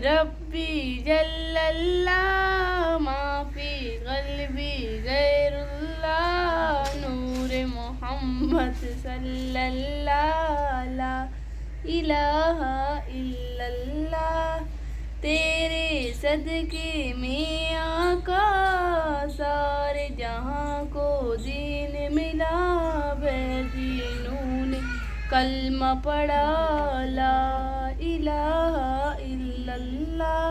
रब्बी जल्लल्लाह माफी क़ल्बी गैरुल्लाह नूर मोहम्मद सल्लल्लाह ला इलाहा इल्लल्लाह। तेरे सदके में आका सारे जहाँ को दीन मिला बेदीनों ने कलमा पढ़ा ला इलाहा इल्लल्लाह।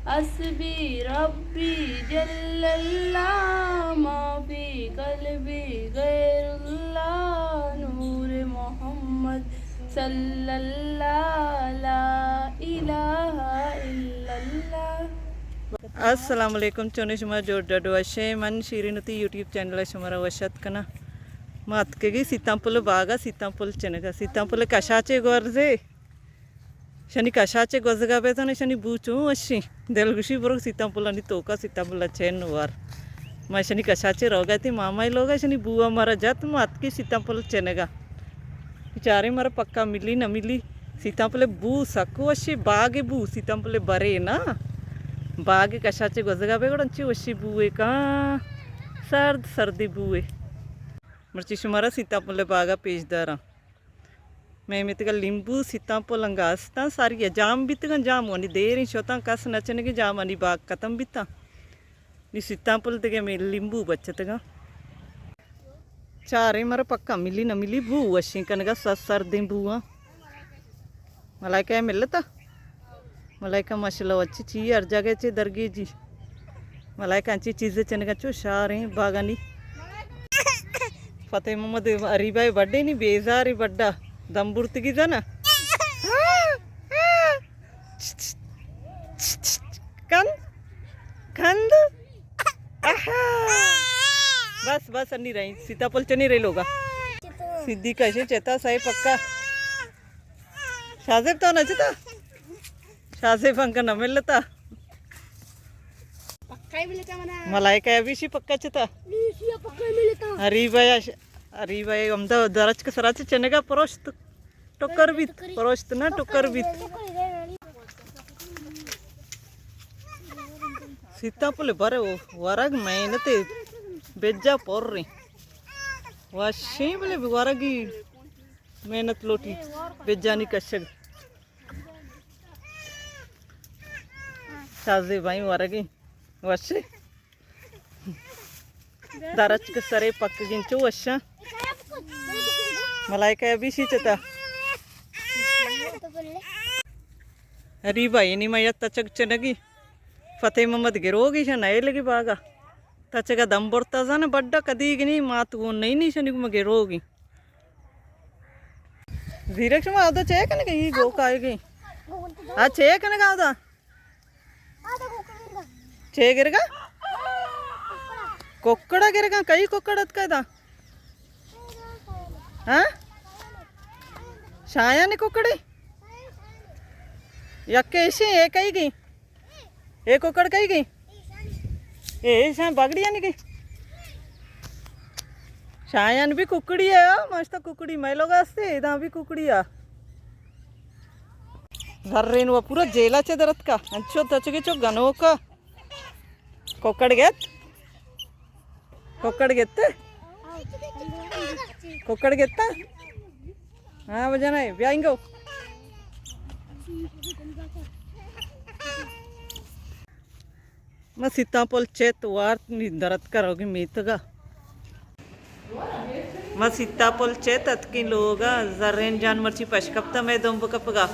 हस्बी रब्बी जल्लल्लाह माफी क़ल्बी गैरुल्लाह नूर मोहम्मद सल्लल्लाह ला इलाहा इल्लल्लाह। अस्सलाम वालेकुम चोने शुमा जोड़ डडो अशे मन शीरीनुती यूट्यूब चैनल शुमारा वशत कना मातकेगी सीतांपुल बागा सीतांपुल चेनगा सीतांपुल कशाचे गोर्जे शनि कशाचे गोजगा बेतने शनि बूचू अशी देलगुशी बरोग सीतांपुल आणि तोका सीतांपुल चेन वार मा शनि कशाचे रोगा ती मामाई लोगा शनि बुआ मारा जात मातकी सीतांपुल चेनगा बेचारे मारा पक्का मिली न मिली सीतांपुले बू सकू अशी बागे बू सीतांपुले बरे ना बागे कशाचे गोजगा बेगडंची वशी बुए का सर्द सर्दी बुए मर्ची शुमारा सीतापुले बागा पेजदारा మేమితిగా లింబు సీతాంపుల్ అంగాస్తా సారిగా జామ్ బిత్తుగా జామ్ అని దేరి శోతాం కాస్ నచ్చనకి జామ్ అని బాగా కతం బిత్తా నీ సీతాంపుల్ తెగే మే లింబు బచ్చతగా चारे मर पक्का मिली न मिली बू वशी कनगा सर्दी बुआ मलाइका मिलता मलाइका मसला వచ్చి ची अर्जागे चे दरगे जी मलाइका अंची चीज़ चनगा चो शारे बागानी फतेह मोहम्मद अरीबाई बड्डे नी बेजारी बड्डा दंबुर्तिगी जाना कंद कंद बस बस अन्नी रही सीताफल चनी रही लोगा सिद्धि कैसे चेता साहेब पक्का शाजेब तो नचता शाजेब अंक न मिलता मलाइका अभिषी पक्का चेता हरीबाई अमदा दरच के सराचे चनेगा परोस्त टोकर बीत परोस्त ना टोकर बीत सीताफल बरे वरग मेहनते बेज्जा पोर रही वाशी बोले वरगी मेहनत लोटी बेज्जानी कशग शाजे भाई वरगी वाशी दरच के सरे पक्क गिंचो वशा मलाइका अभी चेता अरे भाई नहीं मैं तचक चनगी फतेह मोहम्मद गिरोगी नए लगी बागा तचगा दम बोर्ता जाना बड्डा कदीगी नहीं मात वो नहीं शनिग मगे रोगी धीरक्ष में आदा चे कने गई गो काएगी आ चे कने का आदा चे गिरगा कोकड़ा गिरगा कई कोकड़त कायदा हाँ शाया ने कोकड़े यक्के ऐसे एक आई गई एक कोकड़ कही गई ए शायद बगड़िया नहीं गई शायन भी कुकड़ी है मस्त कुकड़ी मैं लोग आस्ते इधर भी कुकड़ी है घर रेन वो पूरा जेला चे दरत का अच्छो तचगे चो गनो का कोकड़ गेत कोकड़ गेत्ता हाँ बजाना है ब्याइंगो मैं सीताफल चेत वार दरत करोगी मीतगा मैं सीताफल चेत अतकी लोगा जर्रेन जान मर्ची पशकप्ता मैं दोंब कपगा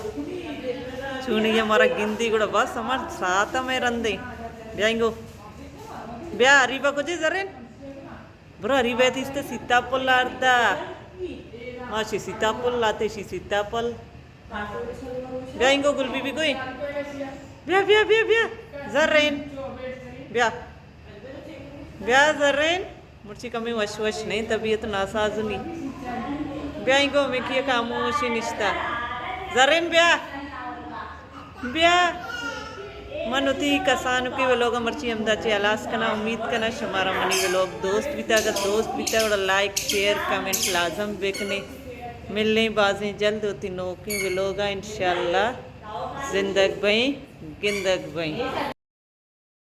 चुनी हमारा गिंदी गुड़ा बस हमार साथ में रंदे ब्याइंगो ब्या अरीबा को जी जर्रेन ब्रो अरीबा तीस्ते सीताफल लारदा माशी सीताफल लाते शी सीताफल ब्याइंगो गुलबी भी कोई ब्या ब्या ब्या ब्या जर्रेन ब्या ब्या जर्रेन मुर्ची कमी वश वश नहीं तबीयत नासाजुनी ब्याइंगो में किया खामोशी निश्ता जर्रेन ब्या ब्या मनुती कसान के वे लोग मर्ची अमदाचे अलास कना उम्मीद कना शुमारा मनी वे लोग दोस्त बिता और लाइक शेयर कमेंट लाजम बेकने मिलने बाजें जल्द होती नौकरी वे लोग इंशाल्लाह जिंदग भई गिंदग भई